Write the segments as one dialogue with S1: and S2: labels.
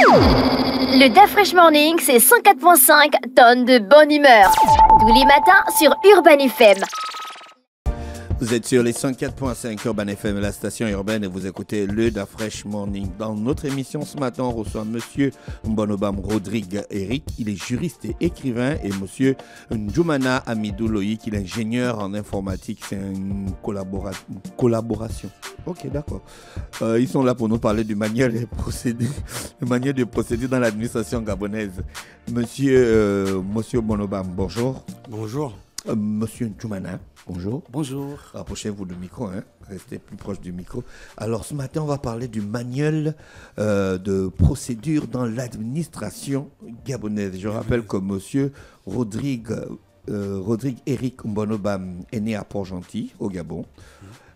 S1: Le Da Fresh Morning, c'est 104.5 tonnes de bonne humeur. Tous les matins sur Urban FM.
S2: Vous êtes sur les 104.5 Urban FM, la station urbaine, et vous écoutez le Da Fresh Morning. Dans notre émission ce matin, on reçoit Monsieur Mbonobam Rodrigue Eric. Il est juriste et écrivain, et Monsieur Ndjoumana Amidou Loïc, il est ingénieur en informatique. C'est une collaboration. Ok, d'accord. Ils sont là pour nous parler du manuel de procédure dans l'administration gabonaise. Monsieur Mbonobam, bonjour.
S3: Bonjour.
S2: Monsieur Ndjoumana, bonjour.
S3: Bonjour.
S2: Rapprochez-vous du micro, hein. Restez plus proche du micro. Alors, ce matin, on va parler du manuel de procédure dans l'administration gabonaise. Je rappelle que monsieur Rodrigue Eric Mbonobam est né à Port-Gentil, au Gabon.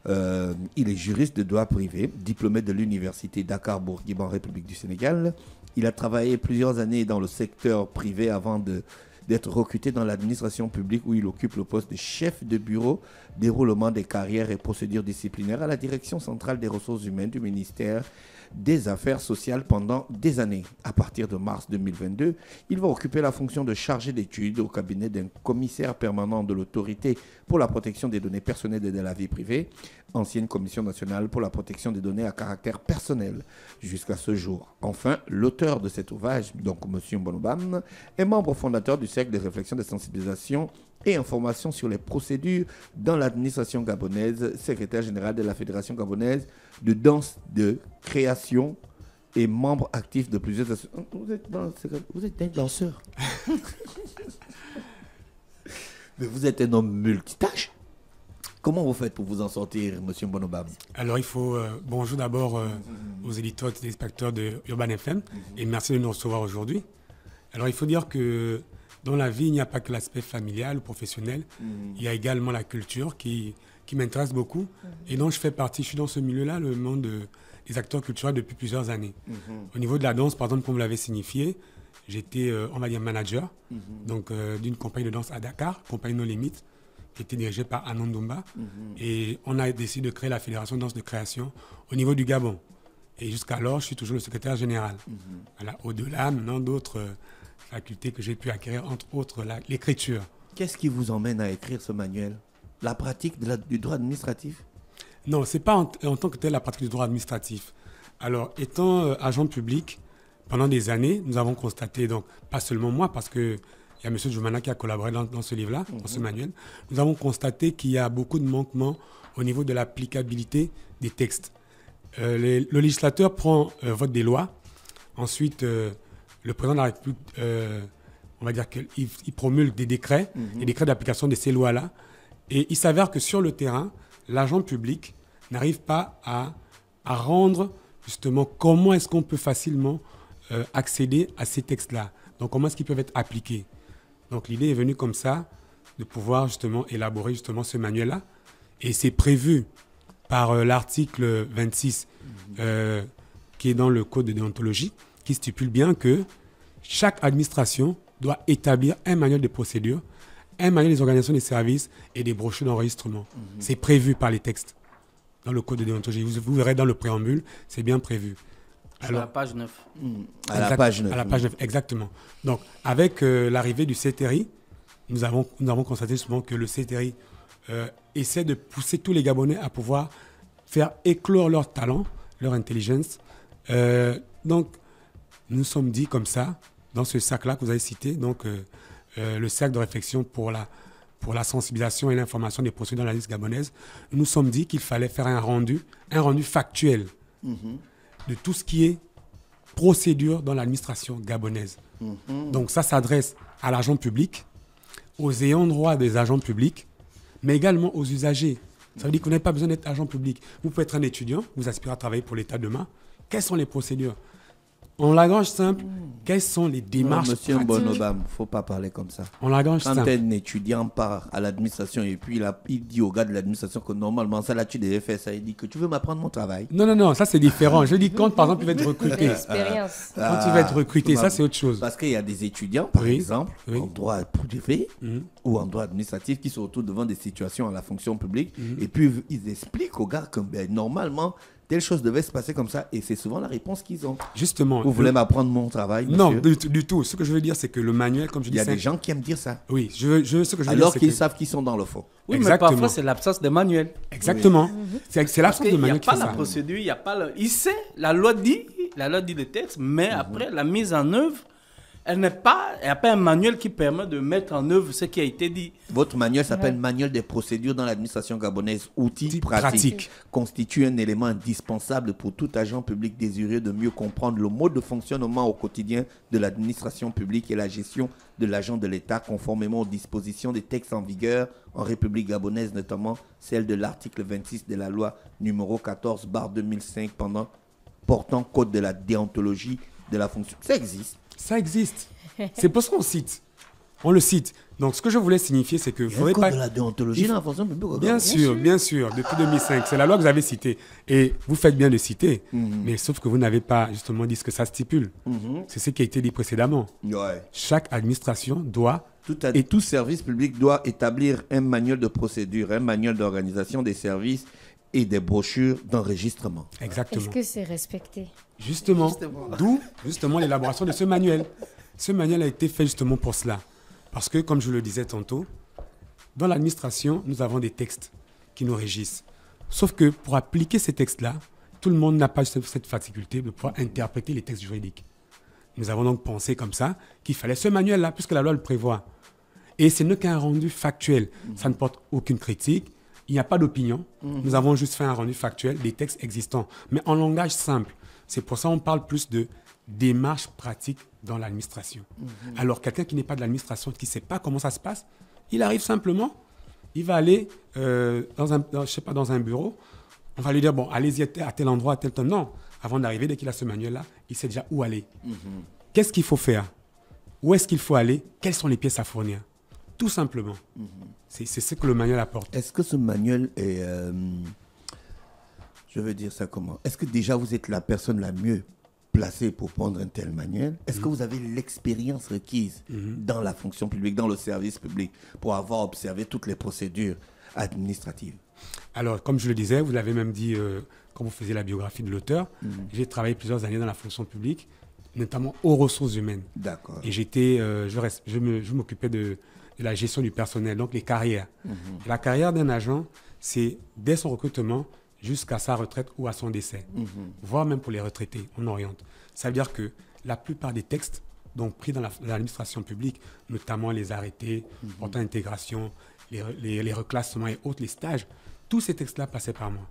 S2: Il est juriste de droit privé, diplômé de l'université Dakar-Bourguiba en République du Sénégal. Il a travaillé plusieurs années dans le secteur privé avant d'être recruté dans l'administration publique où il occupe le poste de chef de bureau déroulement des carrières et procédures disciplinaires à la direction centrale des ressources humaines du ministère des Affaires sociales pendant des années. À partir de mars 2022, il va occuper la fonction de chargé d'études au cabinet d'un commissaire permanent de l'autorité pour la protection des données personnelles et de la vie privée, ancienne commission nationale pour la protection des données à caractère personnel, jusqu'à ce jour. Enfin, l'auteur de cet ouvrage, donc M. Mbonobam, est membre fondateur du cercle de réflexion de sensibilisation et information sur les procédures dans l'administration gabonaise, secrétaire général de la Fédération gabonaise de danse de création et membre actif de plusieurs... Vous êtes un danseur. Mais vous êtes un homme multitâche. Comment vous faites pour vous en sortir, monsieur Mbonobam?
S3: Alors, il faut... bonjour d'abord aux éditeurs et téléspectateurs de Urban FM et merci de nous recevoir aujourd'hui. Alors, il faut dire que dans la vie, il n'y a pas que l'aspect familial ou professionnel. Il y a également la culture qui m'intéresse beaucoup et dont je fais partie. Je suis dans ce milieu-là, le monde des acteurs culturels depuis plusieurs années. Au niveau de la danse, par exemple, comme vous l'avez signifié, j'étais, on va dire, manager donc d'une compagnie de danse à Dakar, Compagnie No Limites, qui était dirigée par Anon Doumba. Et on a décidé de créer la Fédération de danse de création au niveau du Gabon. Et jusqu'alors, je suis toujours le secrétaire général. Voilà, au-delà, maintenant, d'autres facultés que j'ai pu acquérir, entre autres l'écriture.
S2: Qu'est-ce qui vous emmène à écrire ce manuel? La pratique du droit administratif?
S3: Non, ce n'est pas en tant que tel la pratique du droit administratif. Alors, étant agent public, pendant des années, nous avons constaté, donc pas seulement moi, parce qu'il y a M. Ndjoumana qui a collaboré dans ce livre-là, dans ce manuel, nous avons constaté qu'il y a beaucoup de manquements au niveau de l'applicabilité des textes. Le législateur prend vote des lois, ensuite le président de la République, on va dire qu'il promulgue des décrets, des décrets d'application de ces lois-là. Et il s'avère que sur le terrain, l'agent public n'arrive pas à rendre justement comment est-ce qu'on peut facilement accéder à ces textes-là. Donc comment est-ce qu'ils peuvent être appliqués. Donc l'idée est venue comme ça, de pouvoir justement élaborer justement ce manuel-là. Et c'est prévu par l'article 26 qui est dans le code de déontologie, qui stipule bien que chaque administration doit établir un manuel de procédure, un manuel des organisations des services et des brochures d'enregistrement. C'est prévu par les textes dans le code de déontologie. Vous verrez dans le préambule, c'est bien prévu.
S4: Alors, à la page 9.
S2: À la page 9.
S3: À la page 9, exactement. Donc, avec l'arrivée du CTRI, nous avons constaté souvent que le CTRI essaie de pousser tous les Gabonais à pouvoir faire éclore leur talent, leur intelligence. Donc, nous sommes dit comme ça, dans ce sac-là que vous avez cité, donc le cercle de réflexion pour la sensibilisation et l'information des procédures dans la liste gabonaise, nous nous sommes dit qu'il fallait faire un rendu factuel de tout ce qui est procédure dans l'administration gabonaise. Donc ça s'adresse à l'agent public, aux ayants droit des agents publics, mais également aux usagers. Ça veut dire que vous n'avez pas besoin d'être agent public. Vous pouvez être un étudiant, vous aspirez à travailler pour l'État demain. Quelles sont les procédures? En langage simple, quelles sont les démarches
S2: pratiques? Monsieur Mbonobam, il ne faut pas parler comme ça.
S3: En langage simple.
S2: Quand un étudiant part à l'administration et puis il dit au gars de l'administration que normalement, ça là, tu devais faire ça. Il dit que tu veux m'apprendre mon travail.
S3: Non, ça c'est différent. Je dis quand par exemple, tu vas être recruté.
S1: Expérience.
S3: Quand tu vas être recruté, ça c'est autre chose.
S2: Parce qu'il y a des étudiants, par exemple, en droit privé ou en droit administratif qui se retrouvent devant des situations à la fonction publique et puis ils expliquent aux gars que normalement, telle chose devait se passer comme ça, et c'est souvent la réponse qu'ils ont.
S3: Justement.
S2: Vous voulez m'apprendre mon travail, monsieur?
S3: Non, du tout. Ce que je veux dire, c'est que le manuel, comme je dis...
S2: Il y a des gens qui aiment dire ça.
S3: Oui, ce que je veux dire,
S2: alors
S3: c'est
S2: qu'ils
S3: que...
S2: savent qu'ils sont dans le faux.
S4: Oui,
S3: Exactement.
S4: mais parfois, c'est l'absence de manuel.
S3: Exactement. C'est l'absence de
S4: Il n'y
S3: manuel
S4: a
S3: qui
S4: pas
S3: fait
S4: la
S3: ça.
S4: procédure, il n'y a pas le... Il sait, la loi dit le texte, mais après, la mise en œuvre, il n'y a pas un manuel qui permet de mettre en œuvre ce qui a été dit.
S2: Votre manuel s'appelle Manuel des procédures dans l'administration gabonaise. Outils pratiques. Constitue un élément indispensable pour tout agent public désireux de mieux comprendre le mode de fonctionnement au quotidien de l'administration publique et la gestion de l'agent de l'État conformément aux dispositions des textes en vigueur en République gabonaise, notamment celle de l'article 26 de la loi numéro 14/2005 portant code de la déontologie de la fonction. Ça existe.
S3: Ça existe. C'est pour ça qu'on cite. On le cite. Donc, ce que je voulais signifier, c'est que...
S2: Il y a un code de la déontologie dans la fonction publique.
S3: Bien sûr, depuis 2005. C'est la loi que vous avez citée. Et vous faites bien de citer, mais sauf que vous n'avez pas justement dit ce que ça stipule. C'est ce qui a été dit précédemment.
S2: Ouais.
S3: Chaque administration doit...
S2: Tout service public doit établir un manuel de procédure, un manuel d'organisation des services et des brochures d'enregistrement.
S3: Exactement.
S5: Est-ce que c'est respecté?
S3: Justement. D'où justement l'élaboration de ce manuel. Ce manuel a été fait justement pour cela. Parce que, comme je le disais tantôt, dans l'administration, nous avons des textes qui nous régissent. Sauf que pour appliquer ces textes-là, tout le monde n'a pas cette faculté de pouvoir interpréter les textes juridiques. Nous avons donc pensé comme ça qu'il fallait ce manuel-là, puisque la loi le prévoit. Et ce n'est qu'un rendu factuel. Ça ne porte aucune critique. Il n'y a pas d'opinion. Nous avons juste fait un rendu factuel des textes existants, mais en langage simple. C'est pour ça qu'on parle plus de démarche pratique dans l'administration. Alors, quelqu'un qui n'est pas de l'administration, qui ne sait pas comment ça se passe, il arrive simplement, il va aller dans un bureau, on va lui dire, bon, allez-y à tel endroit, à tel temps. Non, avant d'arriver, dès qu'il a ce manuel-là, il sait déjà où aller. Qu'est-ce qu'il faut faire? Où est-ce qu'il faut aller? Quelles sont les pièces à fournir? Tout simplement. C'est ce que le manuel apporte.
S2: Est-ce que ce manuel est... je veux dire ça comment? Est-ce que déjà vous êtes la personne la mieux placée pour prendre un tel manuel? Est-ce que vous avez l'expérience requise dans la fonction publique, dans le service public, pour avoir observé toutes les procédures administratives?
S3: Alors, comme je le disais, vous l'avez même dit quand vous faisiez la biographie de l'auteur, j'ai travaillé plusieurs années dans la fonction publique, notamment aux ressources humaines.
S2: D'accord.
S3: Et je m'occupais de la gestion du personnel, donc les carrières. La carrière d'un agent, c'est dès son recrutement jusqu'à sa retraite ou à son décès, voire même pour les retraités, on oriente. Ça veut dire que la plupart des textes donc pris dans l'administration publique, notamment les arrêtés portant intégration, les reclassements et autres, les stages, tous ces textes-là passaient par moi.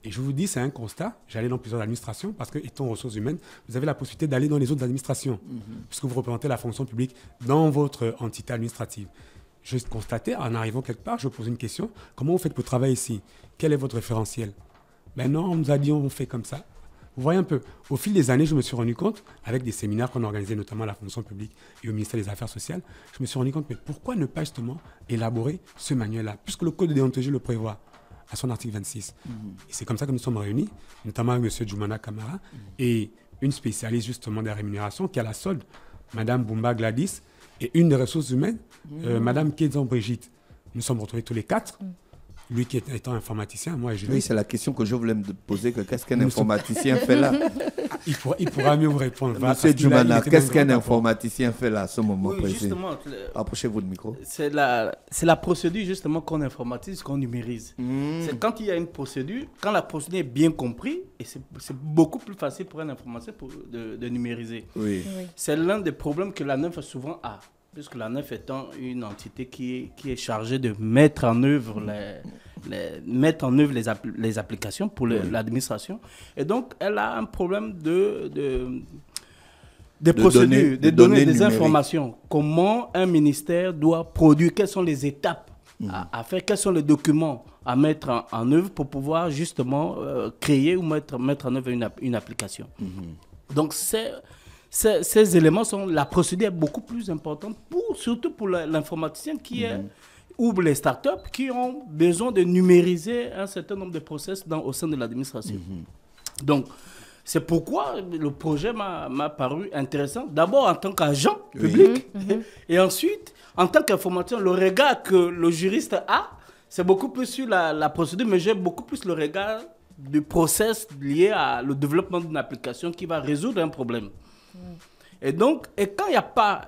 S3: Et je vous dis, c'est un constat. J'allais dans plusieurs administrations parce que, étant ressources humaines, vous avez la possibilité d'aller dans les autres administrations, puisque vous représentez la fonction publique dans votre entité administrative. Je constatais, en arrivant quelque part, je pose une question, comment vous faites pour travailler ici? Quel est votre référentiel? Ben non, on nous a dit, on fait comme ça. Vous voyez un peu, au fil des années, je me suis rendu compte, avec des séminaires qu'on organisait notamment à la fonction publique et au ministère des Affaires sociales, je me suis rendu compte, mais pourquoi ne pas justement élaborer ce manuel-là, puisque le code de déontologie le prévoit à son article 26. Et c'est comme ça que nous sommes réunis, notamment avec M. Djoumana Kamara et une spécialiste justement des rémunérations qui a la solde, Mme Boumba Gladys, et une des ressources humaines, Mme Kézan Brigitte. Nous sommes retrouvés tous les quatre. Lui qui étant informaticien, moi et Julie.
S2: Oui, c'est la question que je voulais me poser. Qu'est-ce qu'un informaticien fait là?
S3: Il pourra mieux vous répondre.
S2: Monsieur Djoumana, qu'est-ce qu'un informaticien fait là à ce moment précis?
S4: Justement,
S2: approchez-vous du micro.
S4: C'est la procédure justement qu'on informatise, qu'on numérise. C'est quand il y a une procédure, quand la procédure est bien comprise, et c'est beaucoup plus facile pour un informaticien de numériser.
S2: Oui.
S4: C'est l'un des problèmes que la NEF souvent a. Puisque la NEF étant une entité qui est chargée de mettre en œuvre les applications pour l'administration. Et donc, elle a un problème de procédures, de données, des informations. Comment un ministère doit produire, quelles sont les étapes à faire, quels sont les documents à mettre en œuvre pour pouvoir justement créer ou mettre en œuvre une application. Donc, ces éléments la procédure est beaucoup plus importante, surtout pour l'informaticien ou les startups qui ont besoin de numériser un certain nombre de process au sein de l'administration. Donc, c'est pourquoi le projet m'a paru intéressant. D'abord en tant qu'agent public et ensuite en tant qu'informaticien, le regard que le juriste a, c'est beaucoup plus sur la procédure, mais j'ai beaucoup plus le regard du process lié au développement d'une application qui va résoudre un problème. Et donc, quand il n'y a pas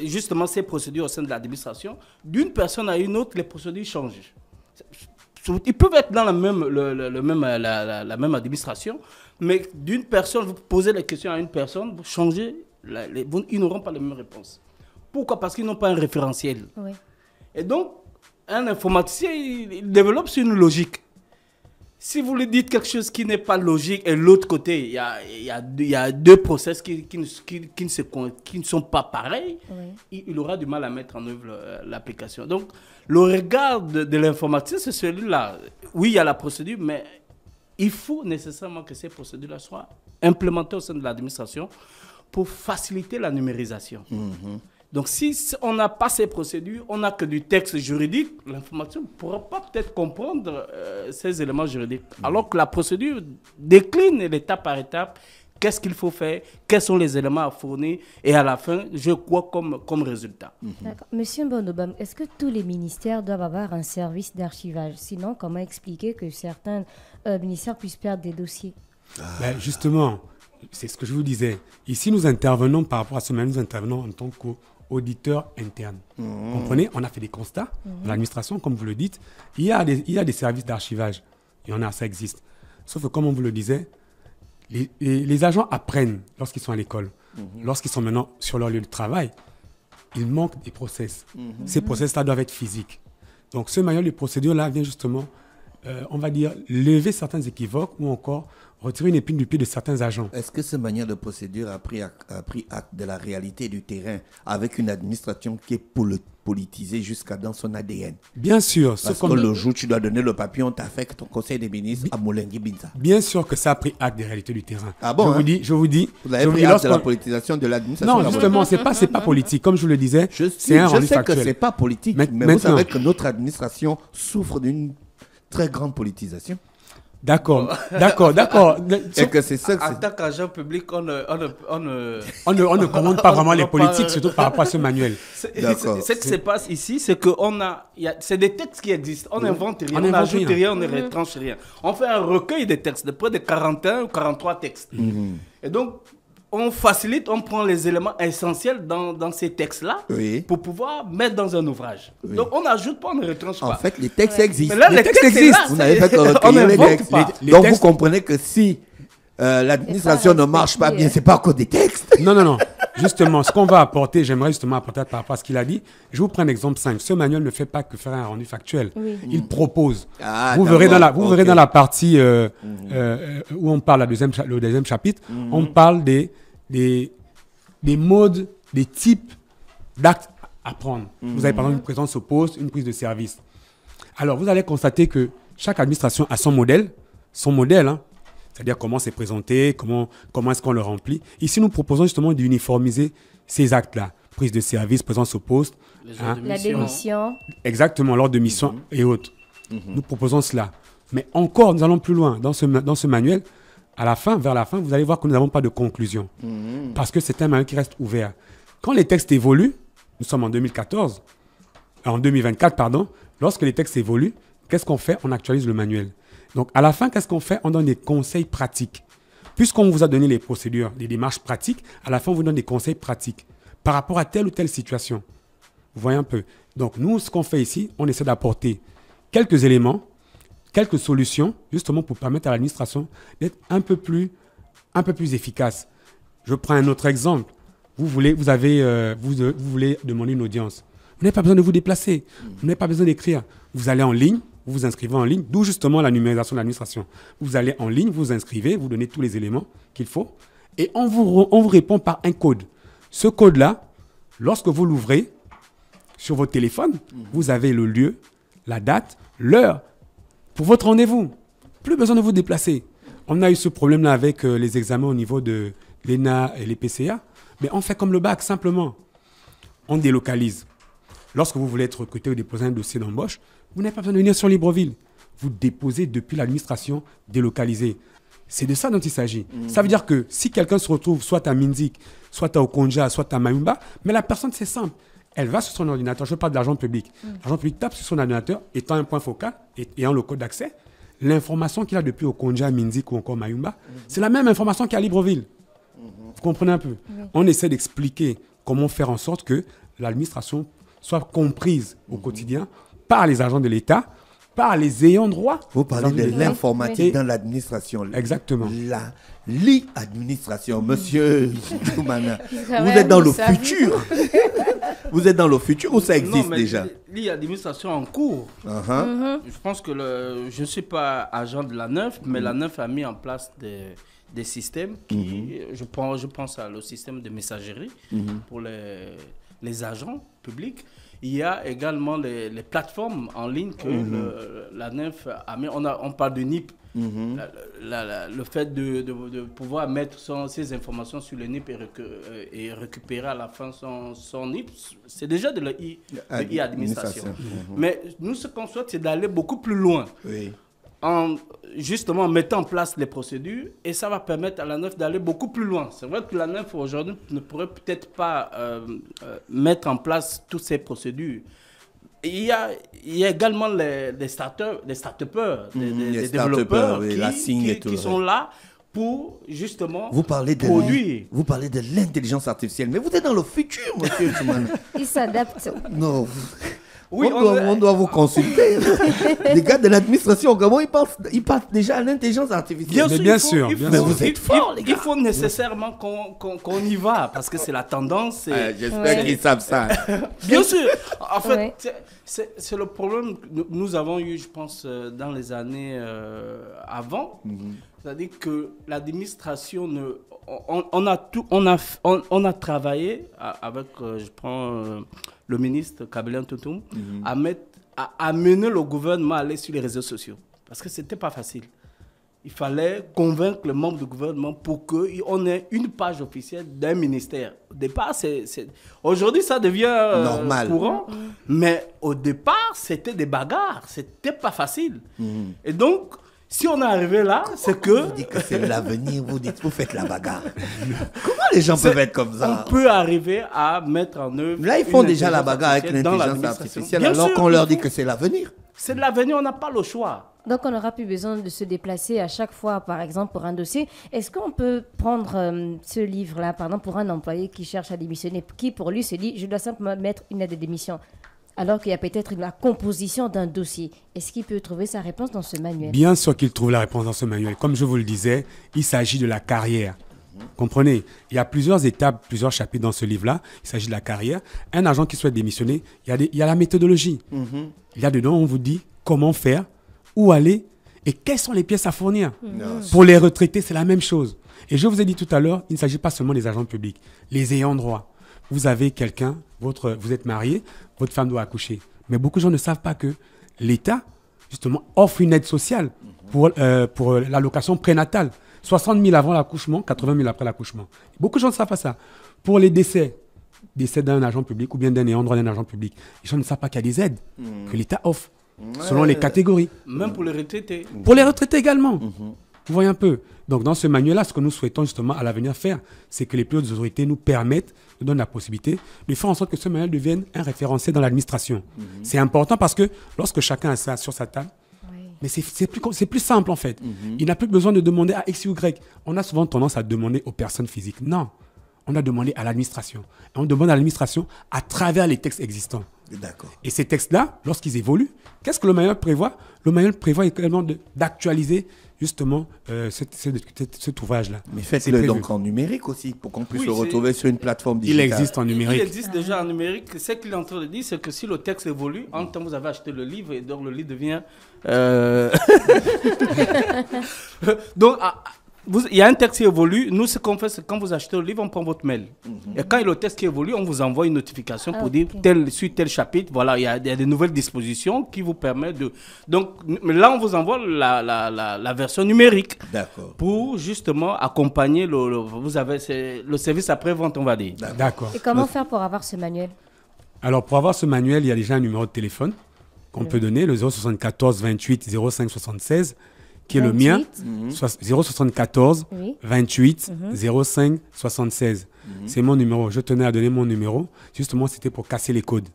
S4: justement ces procédures au sein de l'administration, d'une personne à une autre, les procédures changent. Ils peuvent être dans la même administration, mais d'une personne, vous posez les questions à une personne, vous changez, ils n'auront pas les mêmes réponses. Pourquoi? Parce qu'ils n'ont pas un référentiel. Oui. Et donc, un informaticien, il développe sur une logique. Si vous lui dites quelque chose qui n'est pas logique, et de l'autre côté, il y a deux process qui ne sont pas pareils, il aura du mal à mettre en œuvre l'application. Donc, le regard de l'informaticien, c'est celui-là. Oui, il y a la procédure, mais il faut nécessairement que ces procédures-là soient implémentées au sein de l'administration pour faciliter la numérisation. Donc, si on n'a pas ces procédures, on n'a que du texte juridique, l'information ne pourra pas peut-être comprendre ces éléments juridiques. Alors que la procédure décline étape par étape, qu'est-ce qu'il faut faire, quels sont les éléments à fournir, et à la fin, je crois comme résultat.
S5: D'accord. Monsieur Mbonobam, est-ce que tous les ministères doivent avoir un service d'archivage? Sinon, comment expliquer que certains ministères puissent perdre des dossiers?
S3: Ben justement, c'est ce que je vous disais. Ici, nous intervenons par rapport à ce même, nous intervenons en tant qu'auditeurs internes. Vous comprenez? On a fait des constats dans l'administration, comme vous le dites. Il y a des services d'archivage. Il y en a, ça existe. Sauf que, comme on vous le disait, les agents apprennent lorsqu'ils sont à l'école. Lorsqu'ils sont maintenant sur leur lieu de travail, il manque des process. Ces process-là doivent être physiques. Donc, ce manuel de procédure-là vient justement, on va dire, lever certains équivoques ou encore retirer une épine du pied de certains agents.
S2: Est-ce que ce manuel de procédure a pris acte de la réalité du terrain avec une administration qui est politisée jusqu'à dans son ADN?
S3: Bien sûr.
S2: Parce que le jour où tu dois donner le papier, on t'affecte ton conseil des ministres à Moulengi Binza.
S3: Bien sûr que ça a pris acte des réalités du terrain.
S2: Ah bon,
S3: je vous dis.
S2: Vous avez pris acte de la politisation de l'administration?
S3: Non, justement, c'est pas politique. Comme je vous le disais, c'est un rendu factuel.
S2: Je sais que c'est pas politique, mais vous savez que notre administration souffre d'une très grande politisation.
S3: D'accord.
S2: Et que c'est ça.
S4: En tant qu'agent public, on
S3: ne commande pas vraiment les politiques, surtout par rapport à ce manuel.
S4: Ce qui se passe ici, c'est que c'est des textes qui existent. On n'invente rien, on n'ajoute rien, on ne retranche rien. On fait un recueil de textes, de près de 41 ou 43 textes. Et donc, on facilite, on prend les éléments essentiels dans ces textes-là pour pouvoir mettre dans un ouvrage. Donc, on n'ajoute pas, on ne retranche pas.
S2: En fait, les textes existent.
S4: Mais là, les textes existent.
S2: Vous n'avez fait que recueillir les textes. Donc, vous comprenez que si l'administration ne marche pas bien, c'est pas à cause des textes.
S3: Non. Justement, ce qu'on va apporter, j'aimerais justement apporter par rapport à ce qu'il a dit. Je vous prends un exemple simple. Ce manuel ne fait pas que faire un rendu factuel. Il propose. Vous verrez dans la partie où on parle, le deuxième chapitre, on parle des modes, des types d'actes à prendre. Vous avez par exemple une présence au poste, une prise de service. Alors, vous allez constater que chaque administration a son modèle, c'est-à-dire comment c'est présenté, comment est-ce qu'on le remplit. Ici, nous proposons justement d'uniformiser ces actes-là. Prise de service, présence au poste.
S5: La démission.
S3: Exactement, l'ordre de mission et autres. Nous proposons cela. Mais encore, nous allons plus loin. Dans ce manuel, vers la fin, vous allez voir que nous n'avons pas de conclusion. Parce que c'est un manuel qui reste ouvert. Quand les textes évoluent, nous sommes en 2024, pardon, lorsque les textes évoluent, qu'est-ce qu'on fait? On actualise le manuel. Donc, à la fin, qu'est-ce qu'on fait? On donne des conseils pratiques. Puisqu'on vous a donné les procédures, les démarches pratiques, à la fin, on vous donne des conseils pratiques par rapport à telle ou telle situation. Vous voyez un peu. Donc, nous, ce qu'on fait ici, on essaie d'apporter quelques éléments, quelques solutions, justement pour permettre à l'administration d'être un peu plus efficace. Je prends un autre exemple. Vous voulez demander une audience. Vous n'avez pas besoin de vous déplacer. Vous n'avez pas besoin d'écrire. Vous allez en ligne, vous vous inscrivez en ligne, d'où justement la numérisation de l'administration. Vous allez en ligne, vous vous inscrivez, vous donnez tous les éléments qu'il faut, et on vous répond par un code. Ce code-là, lorsque vous l'ouvrez sur votre téléphone, vous avez le lieu, la date, l'heure pour votre rendez-vous. Plus besoin de vous déplacer. On a eu ce problème-là avec les examens au niveau de l'ENA et les PCA, mais on fait comme le bac, simplement. On délocalise. Lorsque vous voulez être recruté ou déposer un dossier d'embauche, vous n'avez pas besoin de venir sur Libreville. Vous déposez depuis l'administration délocalisée. C'est de ça dont il s'agit. Ça veut dire que si quelqu'un se retrouve soit à Minzik, soit à Okonja, soit à Mayumba, mais la personne, c'est simple. Elle va sur son ordinateur. Je parle de l'argent public. L'argent public tape sur son ordinateur, étant un point focal, ayant le code d'accès. l'information qu'il a depuis Okonja, Minzik ou encore Mayumba, c'est la même information qu'il y a à Libreville. Vous comprenez un peu? On essaie d'expliquer comment faire en sorte que l'administration soit comprise au quotidien par les agents de l'État, par les ayants droit.
S2: Vous parlez de l'informatique dans l'administration.
S3: Exactement.
S2: L'administration, monsieur Djoumana. Vous êtes dans le futur. Vous êtes dans le futur ou ça existe déjà?
S4: L'administration en cours. Je pense que je ne suis pas agent de la NEF, mais la NEF a mis en place des systèmes qui, je pense à le système de messagerie pour les agents publics. Il y a également les plateformes en ligne que la NEF a mis. On parle de NIP. Le fait de pouvoir mettre ses informations sur le NIP et récupérer à la fin son NIP, c'est déjà de l'e-administration. Mais nous, ce qu'on souhaite, c'est d'aller beaucoup plus loin. En justement mettant en place les procédures, et ça va permettre à la NEF d'aller beaucoup plus loin. C'est vrai que la NEF aujourd'hui ne pourrait peut-être pas mettre en place toutes ces procédures. Il y a également des start-upers, des développeurs qui sont là pour justement produire.
S2: Vous parlez de l'intelligence artificielle, mais vous êtes dans le futur, monsieur Djoumana.
S5: Ils s'adaptent.
S2: Non. Oui, on doit vous consulter. Les gars de l'administration, comment ils passent déjà à l'intelligence artificielle?
S3: Bien sûr.
S2: Mais vous êtes forts, les gars.
S4: Il faut nécessairement qu'on y va, parce que c'est la tendance.
S2: J'espère qu'ils savent ça.
S4: Bien sûr. En fait, c'est le problème que nous avons eu, je pense, dans les années avant. C'est-à-dire que l'administration on a travaillé avec, je prends le ministre Kabelen Toutoum, à mener le gouvernement à aller sur les réseaux sociaux. Parce que ce n'était pas facile. Il fallait convaincre les membres du gouvernement pour qu'on ait une page officielle d'un ministère. Au départ, aujourd'hui, ça devient
S2: normal,
S4: courant. Mais au départ, c'était des bagarres. Ce n'était pas facile. Et donc, si on est arrivé là, c'est que...
S2: Vous dites que c'est l'avenir, vous faites la bagarre. Comment les gens peuvent être comme ça?
S4: On peut arriver à mettre en œuvre...
S2: Là, ils font déjà la bagarre avec l'intelligence artificielle, alors qu'on leur dit que c'est l'avenir.
S4: C'est de l'avenir, on n'a pas le choix.
S5: Donc, on n'aura plus besoin de se déplacer à chaque fois, par exemple, pour un dossier. Est-ce qu'on peut prendre ce livre-là, par exemple, pour un employé qui cherche à démissionner, qui, pour lui, se dit, je dois simplement mettre une lettre de démission, alors qu'il y a peut-être la composition d'un dossier. Est-ce qu'il peut trouver sa réponse dans ce manuel?
S3: Bien sûr qu'il trouve la réponse dans ce manuel. Comme je vous le disais, il s'agit de la carrière. Comprenez? Il y a plusieurs étapes, plusieurs chapitres dans ce livre-là. Il s'agit de la carrière. Un agent qui souhaite démissionner, il y a la méthodologie. Il y a dedans, on vous dit comment faire, où aller et quelles sont les pièces à fournir. Pour les retraités, c'est la même chose. Et je vous ai dit tout à l'heure, il ne s'agit pas seulement des agents publics, les ayants droit. Vous avez quelqu'un, vous êtes marié, votre femme doit accoucher. Mais beaucoup de gens ne savent pas que l'État, justement, offre une aide sociale pour l'allocation prénatale. 60 000 avant l'accouchement, 80 000 après l'accouchement. Beaucoup de gens ne savent pas ça. Pour les décès d'un agent public ou bien d'un ayant droit d'un agent public, les gens ne savent pas qu'il y a des aides que l'État offre selon les catégories.
S4: Même pour les retraités.
S3: Pour les retraités également. Vous voyez un peu. Donc, dans ce manuel-là, ce que nous souhaitons justement à l'avenir faire, c'est que les plus hautes autorités nous permettent, nous donnent la possibilité de faire en sorte que ce manuel devienne un référentiel dans l'administration. C'est important parce que lorsque chacun a ça sur sa table, mais c'est plus simple en fait. Il n'a plus besoin de demander à X ou Y. On a souvent tendance à demander aux personnes physiques. Non, on a demandé à l'administration. Et on demande à l'administration à travers les textes existants.
S2: D'accord.
S3: Et ces textes-là, lorsqu'ils évoluent, qu'est-ce que le manuel prévoit? Le manuel prévoit également d'actualiser justement cet ouvrage-là.
S2: Mais faites-le donc en numérique aussi, pour qu'on puisse le retrouver sur une plateforme digitale.
S3: Il existe en numérique.
S4: Il existe déjà en numérique. Ce qu'il est en train de dire, c'est que si le texte évolue, en temps vous avez acheté le livre et donc le livre devient... Donc, il y a un texte qui évolue. Nous, ce qu'on fait, c'est quand vous achetez le livre, on prend votre mail. Et quand il y a le texte qui évolue, on vous envoie une notification pour dire sur tel chapitre, voilà, il y a des nouvelles dispositions qui vous permettent de... Donc là, on vous envoie la version numérique.
S2: D'accord.
S4: Pour justement accompagner vous avez le service après-vente, on va dire.
S3: D'accord.
S5: Et comment faire pour avoir ce manuel?
S3: Alors, pour avoir ce manuel, il y a déjà un numéro de téléphone qu'on peut donner, le 074 28 05 76. Qui est 28, le mien, 074 28 05 76. C'est mon numéro. Je tenais à donner mon numéro. Justement, c'était pour casser les codes.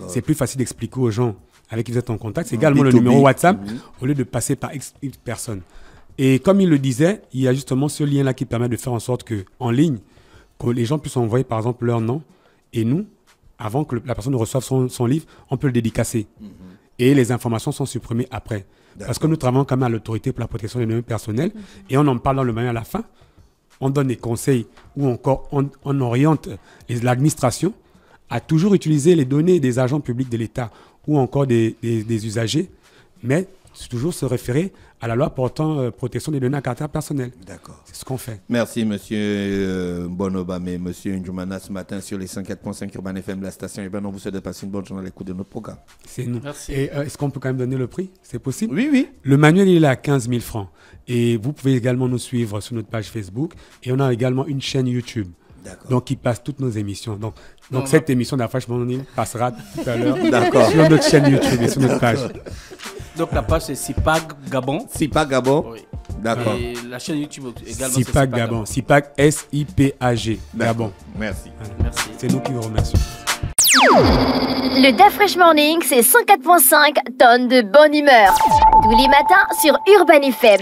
S3: C'est plus facile d'expliquer aux gens avec qui vous êtes en contact. C'est également le numéro WhatsApp, au lieu de passer par X personnes. Et comme il le disait, il y a justement ce lien-là qui permet de faire en sorte qu'en ligne, que les gens puissent envoyer par exemple leur nom et nous, avant que la personne ne reçoive son livre, on peut le dédicacer. Et les informations sont supprimées après. Parce que nous travaillons quand même à l'autorité pour la protection des données personnelles et on en parle dans le manuel à la fin. On donne des conseils ou encore on oriente l'administration à toujours utiliser les données des agents publics de l'État ou encore des usagers, mais toujours se référer à la loi portant protection des données à caractère personnel.
S2: D'accord.
S3: C'est ce qu'on fait.
S2: Merci, monsieur Bonobame et monsieur Ndjoumana ce matin sur les 104.5 Urban FM, la station urbaine. On vous souhaite de passer une bonne journée à l'écoute de notre programme.
S3: C'est nous.
S4: Merci.
S3: Et est-ce qu'on peut quand même donner le prix? C'est possible?
S2: Oui, oui.
S3: Le manuel, il est à 15 000 francs. Et vous pouvez également nous suivre sur notre page Facebook. Et on a également une chaîne YouTube. Donc, qui passe toutes nos émissions. Donc cette émission d'Affaires Morning passera tout à l'heure sur notre chaîne YouTube et sur notre page.
S4: Donc, la page, c'est Sipag Gabon.
S2: Sipag Gabon.
S4: Oui.
S2: D'accord.
S4: Et la chaîne YouTube également,
S3: Sipag Gabon. Sipag S-I-P-A-G. Gabon.
S2: Merci.
S4: Merci.
S3: C'est nous qui vous remercions.
S1: Le DAF Fresh Morning, c'est 104.5 tonnes de bonne humeur. Tous les matins sur Urban FM.